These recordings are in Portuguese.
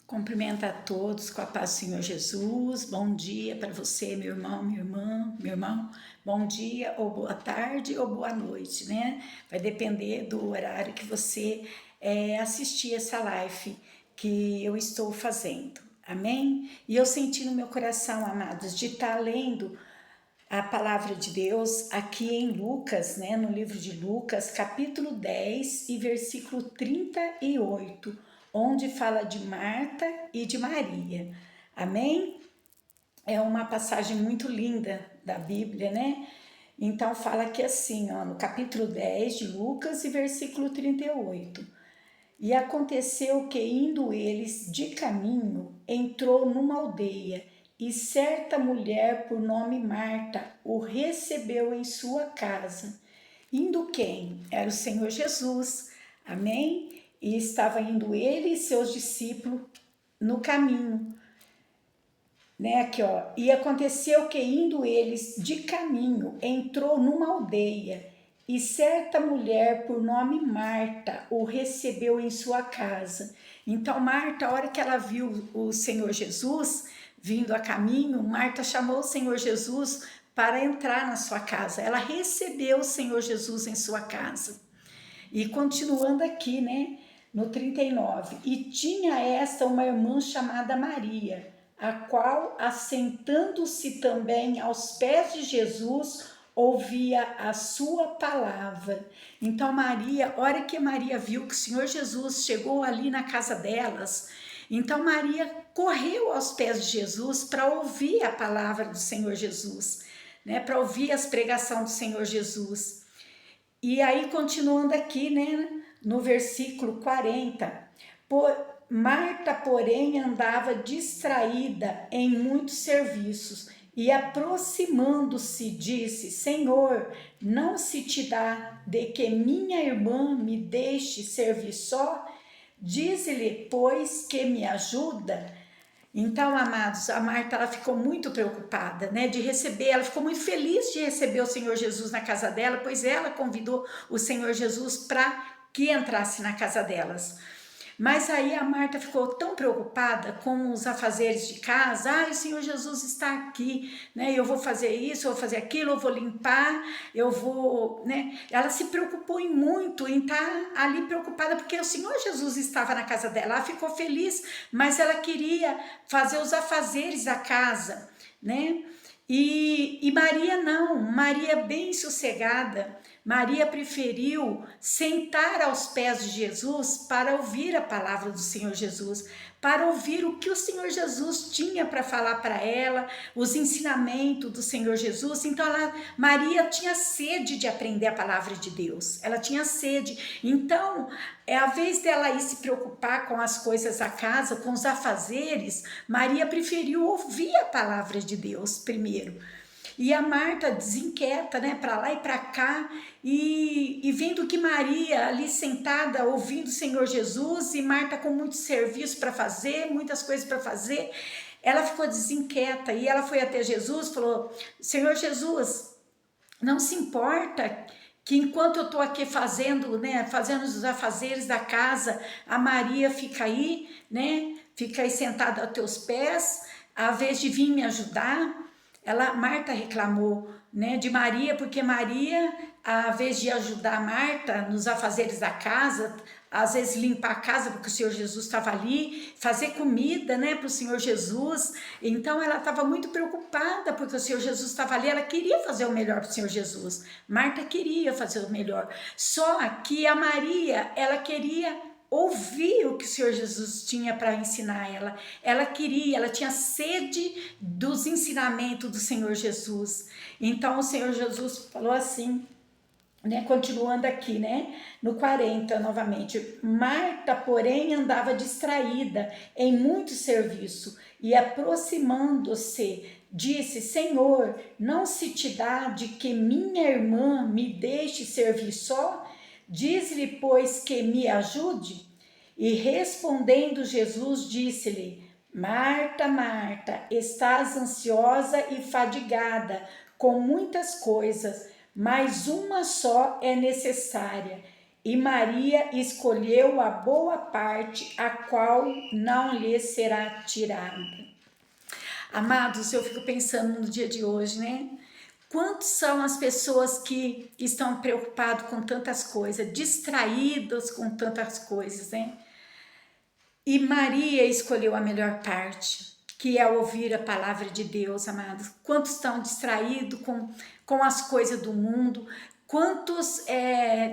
Cumprimento a todos com a paz do Senhor Jesus. Bom dia para você, meu irmão, minha irmã, meu irmão. Bom dia, ou boa tarde, ou boa noite, né? Vai depender do horário que você assistir essa live que eu estou fazendo. Amém? E eu senti no meu coração, amados, de estar lendo a palavra de Deus aqui em Lucas, né, no livro de Lucas, capítulo 10 e versículo 38, onde fala de Marta e de Maria. Amém? É uma passagem muito linda da Bíblia, né? Então fala aqui assim, ó, no capítulo 10 de Lucas e versículo 38. E aconteceu que, indo eles de caminho, entrou numa aldeia, e certa mulher, por nome Marta, o recebeu em sua casa. Indo quem? Era o Senhor Jesus. Amém? E estava indo ele e seus discípulos no caminho. Né, aqui, ó. E aconteceu que, indo eles de caminho, entrou numa aldeia, e certa mulher, por nome Marta, o recebeu em sua casa. Então, Marta, a hora que ela viu o Senhor Jesus vindo a caminho, Marta chamou o Senhor Jesus para entrar na sua casa. Ela recebeu o Senhor Jesus em sua casa. E continuando aqui, né, no 39, e tinha esta uma irmã chamada Maria, a qual, assentando-se também aos pés de Jesus, ouvia a sua palavra. Então Maria, a hora que Maria viu que o Senhor Jesus chegou ali na casa delas, então Maria correu aos pés de Jesus para ouvir a palavra do Senhor Jesus, né, para ouvir as pregações do Senhor Jesus. E aí, continuando aqui, né, no versículo 40, Marta, porém, andava distraída em muitos serviços e, aproximando-se, disse: Senhor, não se te dá de que minha irmã me deixe servir só? Dize-lhe, pois, que me ajuda. Então, amados, a Marta, ela ficou muito preocupada, né, de receber, ela ficou muito feliz de receber o Senhor Jesus na casa dela, pois ela convidou o Senhor Jesus para que entrasse na casa delas. Mas aí a Marta ficou tão preocupada com os afazeres de casa. O Senhor Jesus está aqui, né? Eu vou fazer isso, eu vou fazer aquilo, eu vou limpar, eu vou, né? Ela se preocupou muito em estar ali preocupada porque o Senhor Jesus estava na casa dela. Ela ficou feliz, mas ela queria fazer os afazeres da casa, né? E Maria não, Maria bem sossegada, Maria preferiu sentar aos pés de Jesus para ouvir a palavra do Senhor Jesus, para ouvir o que o Senhor Jesus tinha para falar para ela, os ensinamentos do Senhor Jesus. Então Maria tinha sede de aprender a palavra de Deus, ela tinha sede. Então, a vez dela ir se preocupar com as coisas da casa, com os afazeres, Maria preferiu ouvir a palavra de Deus primeiro. E a Marta desinquieta, né, para lá e para cá, e vendo que Maria ali sentada, ouvindo o Senhor Jesus, e Marta com muito serviço para fazer, muitas coisas para fazer, ela ficou desinquieta, e ela foi até Jesus e falou: Senhor Jesus, não se importa que enquanto eu estou aqui fazendo, né, fazendo os afazeres da casa, a Maria fica aí, né, fica aí sentada aos teus pés, à vez de vir me ajudar. Marta reclamou, né, de Maria, porque Maria, à vez de ajudar Marta nos afazeres da casa, às vezes limpar a casa porque o Senhor Jesus estava ali, fazer comida, né, para o Senhor Jesus. Então ela estava muito preocupada porque o Senhor Jesus estava ali, ela queria fazer o melhor para o Senhor Jesus. Marta queria fazer o melhor, só que a Maria, ela queria ouvir o que o Senhor Jesus tinha para ensinar ela. Ela queria, ela tinha sede dos ensinamentos do Senhor Jesus. Então o Senhor Jesus falou assim, né, continuando aqui, né, no 40 novamente: Marta, porém, andava distraída em muito serviço e, aproximando-se, disse: Senhor, não se te dá de que minha irmã me deixe servir só? Diz-lhe, pois, que me ajude. E respondendo Jesus, disse-lhe: Marta, Marta, estás ansiosa e fadigada com muitas coisas, mas uma só é necessária. e Maria escolheu a boa parte, a qual não lhe será tirada. Amados, eu fico pensando no dia de hoje, né? Quantos são as pessoas que estão preocupadas com tantas coisas, distraídas com tantas coisas, né? E Maria escolheu a melhor parte, que é ouvir a palavra de Deus, amados. Quantos estão distraídos com as coisas do mundo? Quantos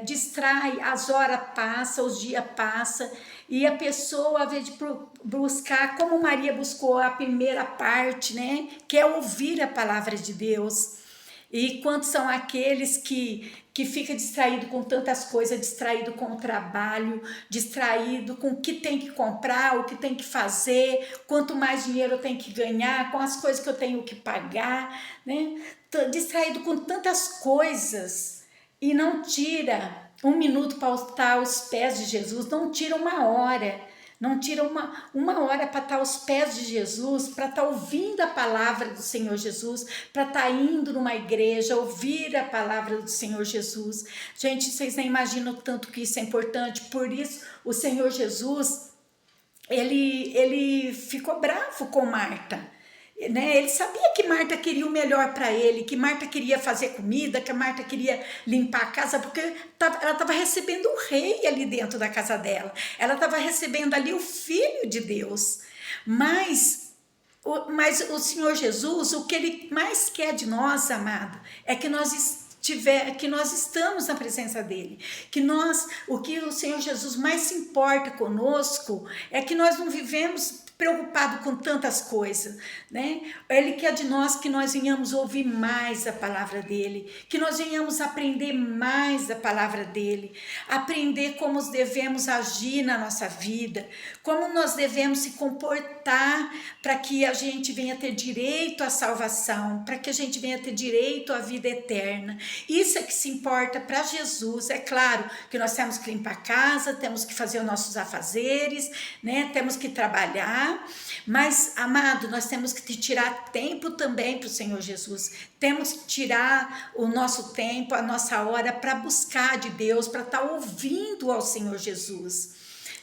distraem, as horas passam, os dias passam, e a pessoa, ao invés de buscar, como Maria buscou a primeira parte, né? Que é ouvir a palavra de Deus. E quantos são aqueles que fica distraído com tantas coisas, distraído com o trabalho, distraído com o que tem que comprar, o que tem que fazer, quanto mais dinheiro eu tenho que ganhar, com as coisas que eu tenho que pagar, né? Distraído com tantas coisas e não tira um minuto para estar aos pés de Jesus, não tira uma hora. Não tira uma hora para estar aos pés de Jesus, para estar ouvindo a palavra do Senhor Jesus, para estar indo numa igreja, ouvir a palavra do Senhor Jesus. Gente, vocês nem imaginam o tanto que isso é importante. Por isso, o Senhor Jesus, ele ficou bravo com Marta. Né? Ele sabia que Marta queria o melhor para ele, que Marta queria fazer comida, que a Marta queria limpar a casa, porque ela estava recebendo o rei ali dentro da casa dela, ela estava recebendo ali o Filho de Deus, mas o Senhor Jesus, o que Ele mais quer de nós, amado, é que nós estamos na presença dele, o que o Senhor Jesus mais se importa conosco é que nós não vivemos preocupado com tantas coisas, né? Ele quer de nós que nós venhamos ouvir mais a palavra dele, que nós venhamos aprender mais a palavra dele, aprender como devemos agir na nossa vida, como nós devemos se comportar para que a gente venha ter direito à salvação, para que a gente venha ter direito à vida eterna. Isso é que se importa para Jesus. É claro que nós temos que limpar a casa, temos que fazer os nossos afazeres, né? Temos que trabalhar, mas, amado, nós temos que tirar tempo também para o Senhor Jesus. Temos que tirar o nosso tempo, a nossa hora para buscar de Deus, para estar ouvindo ao Senhor Jesus,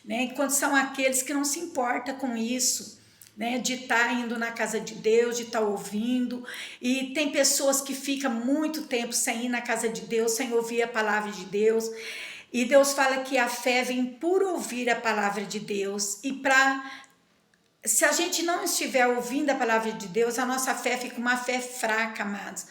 né? Enquanto são aqueles que não se importam com isso, né, de estar indo na casa de Deus, de estar ouvindo. E tem pessoas que ficam muito tempo sem ir na casa de Deus, sem ouvir a palavra de Deus. E Deus fala que a fé vem por ouvir a palavra de Deus. E se a gente não estiver ouvindo a palavra de Deus, a nossa fé fica uma fé fraca, amados.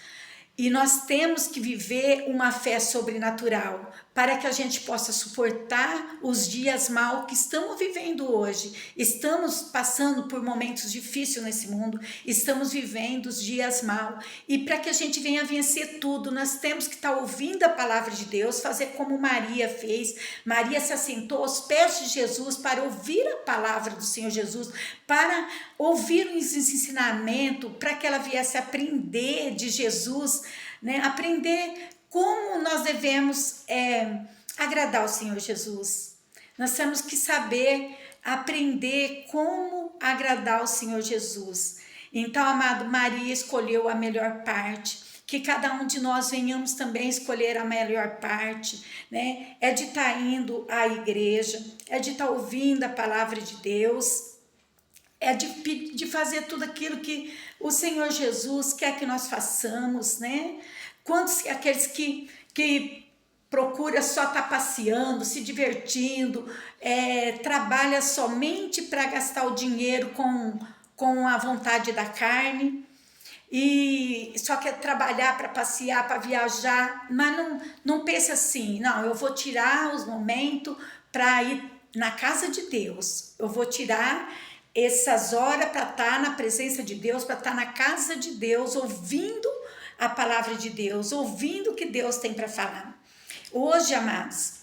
E nós temos que viver uma fé sobrenatural para que a gente possa suportar os dias maus que estamos vivendo hoje. Estamos passando por momentos difíceis nesse mundo, estamos vivendo os dias maus. E para que a gente venha vencer tudo, nós temos que estar ouvindo a palavra de Deus, fazer como Maria fez. Maria se assentou aos pés de Jesus para ouvir a palavra do Senhor Jesus, para ouvir os ensinamentos, para que ela viesse aprender de Jesus, né? Aprender como nós devemos agradar o Senhor Jesus. Nós temos que saber aprender como agradar o Senhor Jesus. Então, amado, Maria escolheu a melhor parte. Que cada um de nós venhamos também escolher a melhor parte, né? É de estar indo à igreja, é de estar ouvindo a palavra de Deus, é de fazer tudo aquilo que o Senhor Jesus quer que nós façamos, né? Quantos aqueles que procura só estar passeando, se divertindo, trabalha somente para gastar o dinheiro com a vontade da carne, e só quer trabalhar para passear, para viajar, mas não pensa assim, não, eu vou tirar os momentos para ir na casa de Deus, eu vou tirar essas horas para estar na presença de Deus, para estar na casa de Deus, ouvindo a palavra de Deus, ouvindo o que Deus tem para falar. Hoje, amados,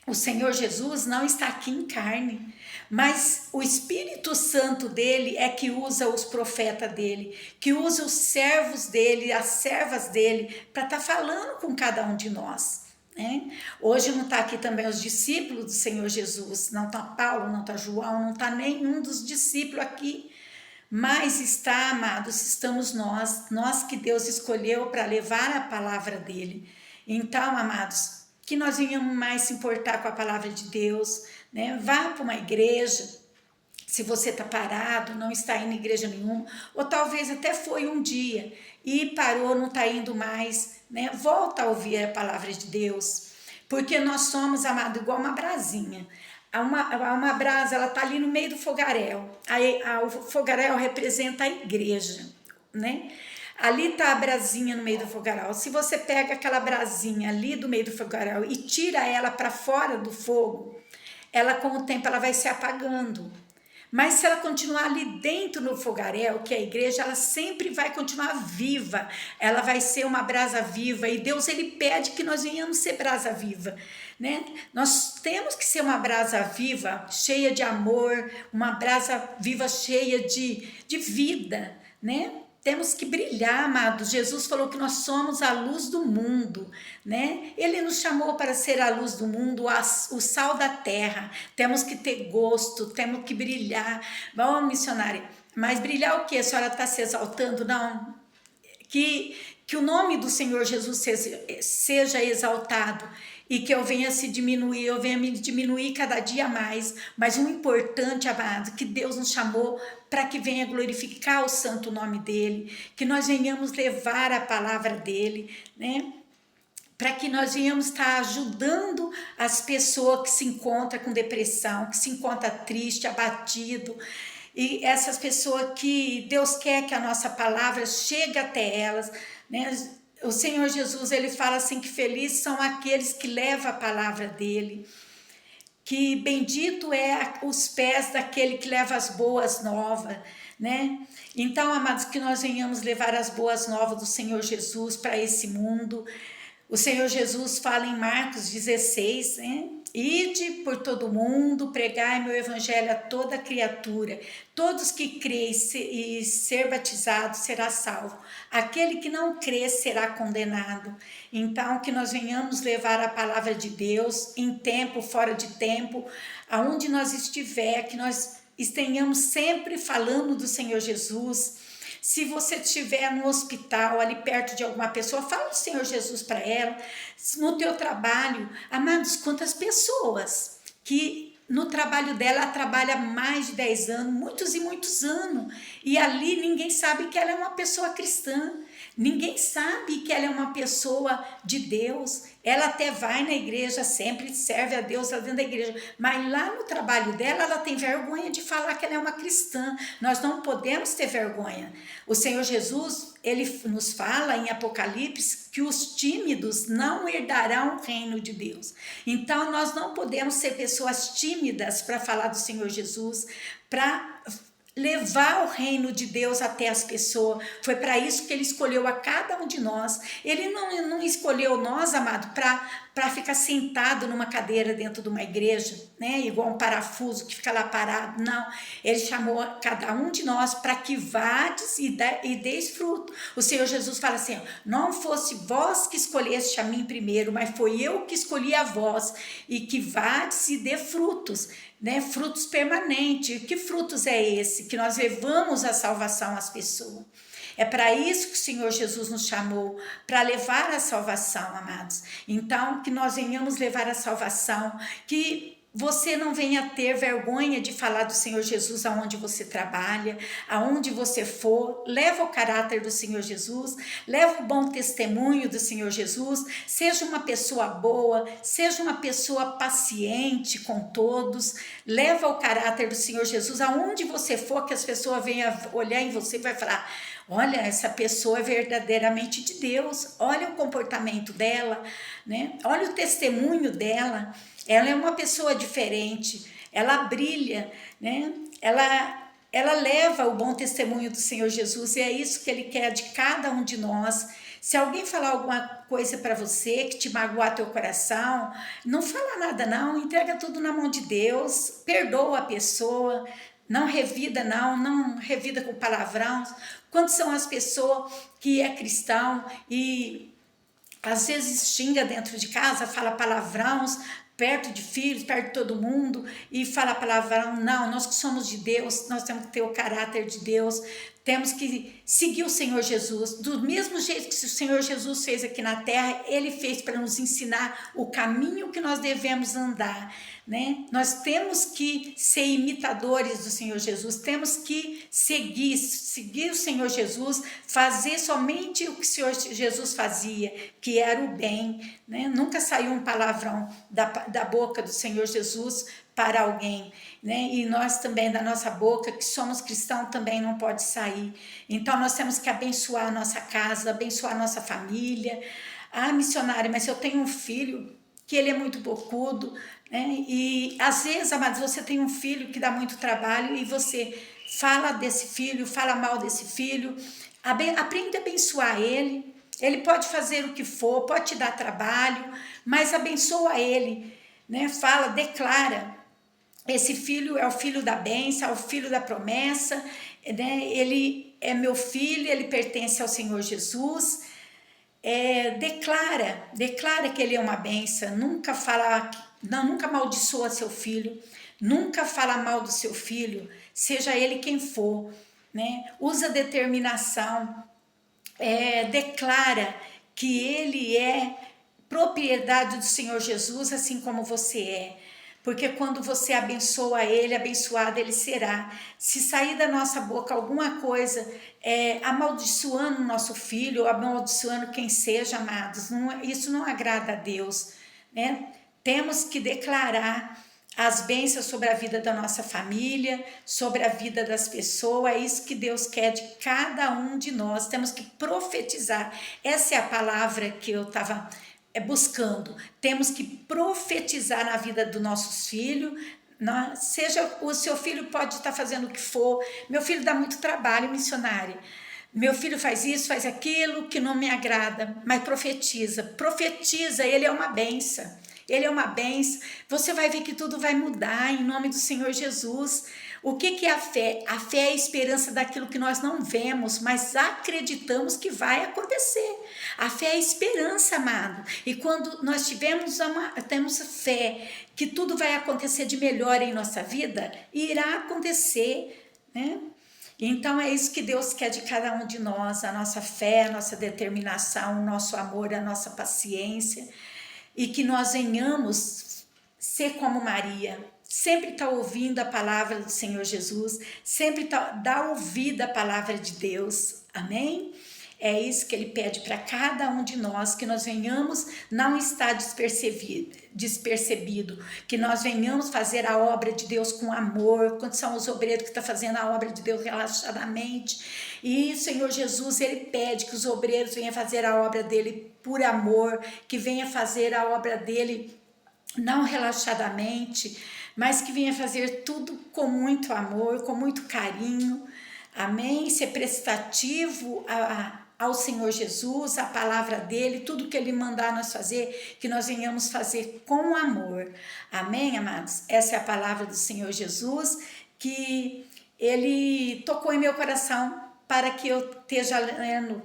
o Senhor Jesus não está aqui em carne, mas o Espírito Santo dele é que usa os profetas dele, que usa os servos dele, as servas dele, para estar falando com cada um de nós. Hoje não está aqui também os discípulos do Senhor Jesus, não está Paulo, não está João, não está nenhum dos discípulos aqui, mas está, amados, estamos nós que Deus escolheu para levar a palavra dele. Então, amados, que nós venhamos mais se importar com a palavra de Deus, né? Vá para uma igreja, se você está parado, não está indo em igreja nenhuma, ou talvez até foi um dia e parou, não está indo mais, né? Volta a ouvir a palavra de Deus, porque nós somos, amado, igual uma brasinha. Uma brasa, ela está ali no meio do fogaréu. O fogaréu representa a igreja, né? Ali está a brasinha no meio do fogaréu. Se você pega aquela brasinha ali do meio do fogaréu e tira ela para fora do fogo, ela com o tempo ela vai se apagando. Mas se ela continuar ali dentro no fogaréu, que é a igreja, ela sempre vai continuar viva. Ela vai ser uma brasa viva. E Deus, ele pede que nós venhamos ser brasa viva, né? Nós temos que ser uma brasa viva, cheia de amor, uma brasa viva cheia de vida, né? Temos que brilhar, amados. Jesus falou que nós somos a luz do mundo, né? Ele nos chamou para ser a luz do mundo, o sal da terra. Temos que ter gosto, temos que brilhar. Vamos, missionária, mas brilhar o quê? A senhora está se exaltando? Não. Que o nome do Senhor Jesus seja exaltado e que eu venha se diminuir, eu venha me diminuir cada dia mais. Mas o importante, amado, que Deus nos chamou para que venha glorificar o santo nome dele, que nós venhamos levar a palavra dele, né? Para que nós venhamos estar ajudando as pessoas que se encontram com depressão, que se encontram triste, abatido, e essas pessoas que Deus quer que a nossa palavra chegue até elas, né? O Senhor Jesus, ele fala assim que felizes são aqueles que levam a palavra dele, que bendito é os pés daquele que leva as boas novas, né? Então, amados, que nós venhamos levar as boas novas do Senhor Jesus para esse mundo. O Senhor Jesus fala em Marcos 16, né? Ide por todo mundo, pregai meu evangelho a toda criatura. Todos que creem e ser batizado será salvo. Aquele que não crê será condenado. Então, que nós venhamos levar a palavra de Deus em tempo, fora de tempo, aonde nós estiver, que nós estejamos sempre falando do Senhor Jesus. Se você estiver no hospital, ali perto de alguma pessoa, fala do Senhor Jesus para ela. No teu trabalho, amados, quantas pessoas que no trabalho dela, ela trabalha mais de 10 anos, muitos e muitos anos, e ali ninguém sabe que ela é uma pessoa cristã, ninguém sabe que ela é uma pessoa de Deus. Ela até vai na igreja, sempre serve a Deus lá dentro da igreja, mas lá no trabalho dela, ela tem vergonha de falar que ela é uma cristã. Nós não podemos ter vergonha. O Senhor Jesus, ele nos fala em Apocalipse que os tímidos não herdarão o reino de Deus. Então, nós não podemos ser pessoas tímidas para falar do Senhor Jesus, para levar o reino de Deus até as pessoas. Foi para isso que ele escolheu a cada um de nós. Ele não escolheu nós, amado, para ficar sentado numa cadeira dentro de uma igreja, né? Igual um parafuso que fica lá parado. Não, ele chamou cada um de nós para que vades e deis fruto. O Senhor Jesus fala assim, ó, não fosse vós que escolheste a mim primeiro, mas foi eu que escolhi a vós, e que vades e dê frutos, né? Frutos permanentes. Que frutos é esse? Que nós levamos a salvação às pessoas. É para isso que o Senhor Jesus nos chamou, para levar a salvação, amados. Então, que nós venhamos levar a salvação, que você não venha ter vergonha de falar do Senhor Jesus aonde você trabalha, aonde você for. Leva o caráter do Senhor Jesus, leva o bom testemunho do Senhor Jesus, seja uma pessoa boa, seja uma pessoa paciente com todos, leva o caráter do Senhor Jesus aonde você for, que as pessoas venham olhar em você e vai falar, olha, essa pessoa é verdadeiramente de Deus, olha o comportamento dela, né? Olha o testemunho dela. Ela é uma pessoa diferente, ela brilha, né? Ela leva o bom testemunho do Senhor Jesus, e é isso que ele quer de cada um de nós. Se alguém falar alguma coisa para você que te magoar teu coração, não fala nada não, entrega tudo na mão de Deus, perdoa a pessoa, não revida não revida com palavrão. Quantas são as pessoas que é cristão e às vezes xinga dentro de casa, fala palavrões, perto de filhos, perto de todo mundo, e falar palavrão. Não, nós que somos de Deus, nós temos que ter o caráter de Deus, temos que seguir o Senhor Jesus, do mesmo jeito que o Senhor Jesus fez aqui na terra, Ele fez para nos ensinar o caminho que nós devemos andar, né? Nós temos que ser imitadores do Senhor Jesus, temos que seguir o Senhor Jesus, fazer somente o que o Senhor Jesus fazia, que era o bem, né? Nunca saiu um palavrão da boca do Senhor Jesus para alguém, né? E nós também, da nossa boca, que somos cristãos, também não pode sair. Então nós temos que abençoar a nossa casa, abençoar a nossa família. Ah, missionária, mas eu tenho um filho que ele é muito bocudo, né? E às vezes, amados, você tem um filho que dá muito trabalho e você fala desse filho, fala mal desse filho, aprende a abençoar ele. Ele pode fazer o que for, pode te dar trabalho, mas abençoa ele, né? Fala, declara. Esse filho é o filho da bênção, é o filho da promessa, né? Ele é meu filho, ele pertence ao Senhor Jesus. Declara que ele é uma bênção. Nunca amaldiçoa seu filho, nunca fala mal do seu filho, seja ele quem for, né? Usa determinação, declara que ele é propriedade do Senhor Jesus, assim como você é. Porque quando você abençoa ele, abençoado ele será. Se sair da nossa boca alguma coisa amaldiçoando o nosso filho, ou amaldiçoando quem seja, amados, isso não agrada a Deus, né? Temos que declarar as bênçãos sobre a vida da nossa família, sobre a vida das pessoas. É isso que Deus quer de cada um de nós. Temos que profetizar. Essa é a palavra que eu estava buscando. Temos que profetizar na vida dos nossos filhos. Seja o seu filho pode estar fazendo o que for. Meu filho dá muito trabalho, missionária. Meu filho faz isso, faz aquilo que não me agrada, mas profetiza, ele é uma benção. Ele é uma benção. Você vai ver que tudo vai mudar em nome do Senhor Jesus. O que é a fé? A fé é a esperança daquilo que nós não vemos, mas acreditamos que vai acontecer. A fé é a esperança, amado. E quando nós temos fé que tudo vai acontecer de melhor em nossa vida, irá acontecer, né? Então é isso que Deus quer de cada um de nós, a nossa fé, a nossa determinação, o nosso amor, a nossa paciência, e que nós venhamos ser como Maria, sempre estar ouvindo a palavra do Senhor Jesus, sempre dar ouvido à palavra de Deus, amém? É isso que Ele pede para cada um de nós, que nós venhamos não estar despercebido, que nós venhamos fazer a obra de Deus com amor, quando são os obreiros que estão fazendo a obra de Deus relaxadamente. E o Senhor Jesus, Ele pede que os obreiros venham fazer a obra dEle por amor, que venha fazer a obra dEle não relaxadamente, mas que venha fazer tudo com muito amor, com muito carinho, amém? Ser prestativo ao Senhor Jesus, a palavra dele, tudo que ele mandar nós fazer, que nós venhamos fazer com amor, amém, amados? Essa é a palavra do Senhor Jesus, que ele tocou em meu coração para que eu esteja lendo,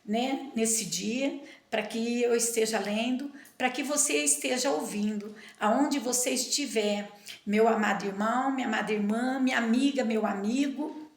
né, nesse dia, para que eu esteja lendo, para que você esteja ouvindo, aonde você estiver, meu amado irmão, minha amada irmã, minha amiga, meu amigo.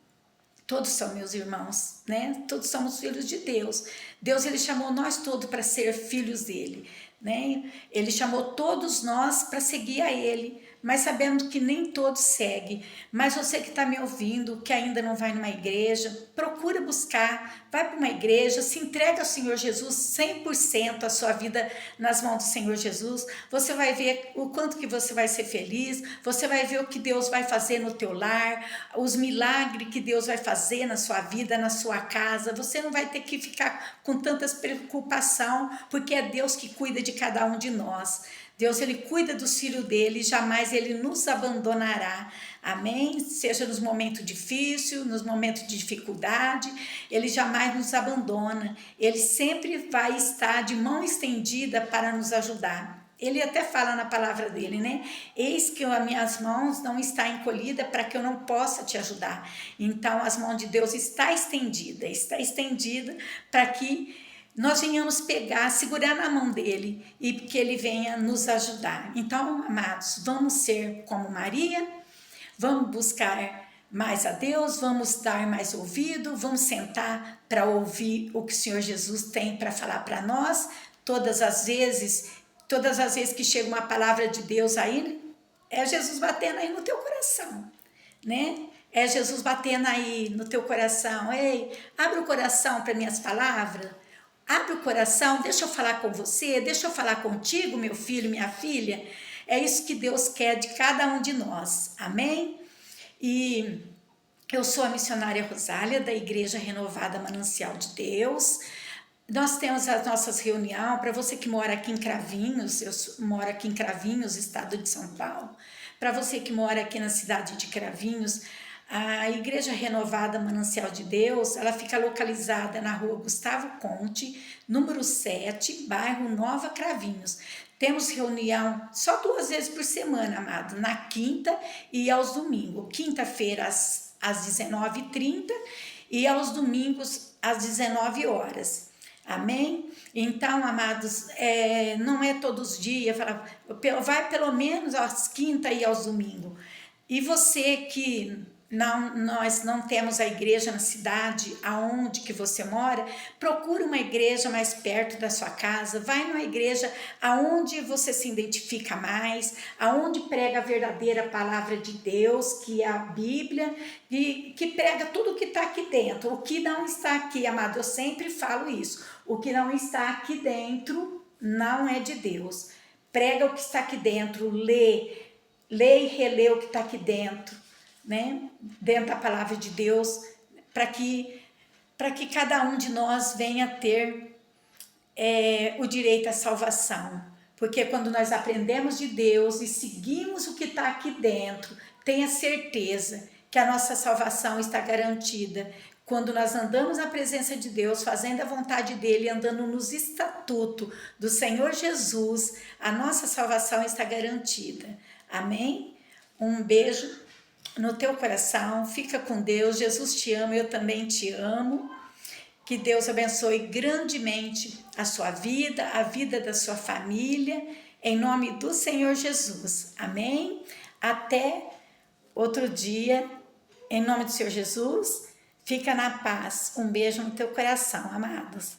Todos são meus irmãos, né? Todos somos filhos de Deus. Deus, Ele chamou nós todos para ser filhos dEle, né? Ele chamou todos nós para seguir a Ele, mas sabendo que nem todos seguem. Mas você que está me ouvindo, que ainda não vai numa igreja, procura buscar, vai para uma igreja, se entrega ao Senhor Jesus 100% a sua vida nas mãos do Senhor Jesus. Você vai ver o quanto que você vai ser feliz, você vai ver o que Deus vai fazer no teu lar, os milagres que Deus vai fazer na sua vida, na sua casa. Você não vai ter que ficar com tantas preocupação, porque é Deus que cuida de cada um de nós. Deus, Ele cuida dos filhos dele, jamais Ele nos abandonará, amém? Seja nos momentos difíceis, nos momentos de dificuldade, Ele jamais nos abandona, Ele sempre vai estar de mão estendida para nos ajudar. Ele até fala na palavra dele, né? Eis que as minhas mãos não estão encolhidas para que eu não possa te ajudar. Então, as mãos de Deus está estendida para que nós venhamos pegar, segurar na mão dele e que ele venha nos ajudar. Então, amados, vamos ser como Maria, vamos buscar mais a Deus, vamos dar mais ouvido, vamos sentar para ouvir o que o Senhor Jesus tem para falar para nós. Todas as vezes que chega uma palavra de Deus aí, é Jesus batendo aí no teu coração, né? É Jesus batendo aí no teu coração. Ei, abre o coração para minhas palavras. Abre o coração, deixa eu falar com você, deixa eu falar contigo, meu filho, minha filha. É isso que Deus quer de cada um de nós. Amém? E eu sou a missionária Rosália, da Igreja Renovada Manancial de Deus. Nós temos as nossas reuniões, para você que mora aqui em Cravinhos, eu moro aqui em Cravinhos, estado de São Paulo. Para você que mora aqui na cidade de Cravinhos, a Igreja Renovada Manancial de Deus, ela fica localizada na rua Gustavo Conte, número 7, bairro Nova Cravinhos. Temos reunião só 2 vezes por semana, amado, na quinta e aos domingos. Quinta-feira às 19h30 e aos domingos às 19 horas. Amém? Então, amados, não é todos os dias, vai pelo menos às quinta e aos domingos. E você que nós não temos a igreja na cidade aonde que você mora, procure uma igreja mais perto da sua casa, vai numa igreja aonde você se identifica mais, aonde prega a verdadeira palavra de Deus, que é a Bíblia, e que prega tudo que está aqui dentro. O que não está aqui, amado, eu sempre falo isso, o que não está aqui dentro não é de Deus. Prega o que está aqui dentro, lê e relê o que está aqui dentro, né? Dentro da palavra de Deus, para que cada um de nós venha ter o direito à salvação. Porque quando nós aprendemos de Deus e seguimos o que está aqui dentro, tenha certeza que a nossa salvação está garantida. Quando nós andamos na presença de Deus, fazendo a vontade dele, andando nos estatutos do Senhor Jesus, a nossa salvação está garantida. Amém? Um beijo no teu coração, fica com Deus, Jesus te ama, eu também te amo. Que Deus abençoe grandemente a sua vida, a vida da sua família, em nome do Senhor Jesus. Amém? Até outro dia, em nome do Senhor Jesus, fica na paz. Um beijo no teu coração, amados.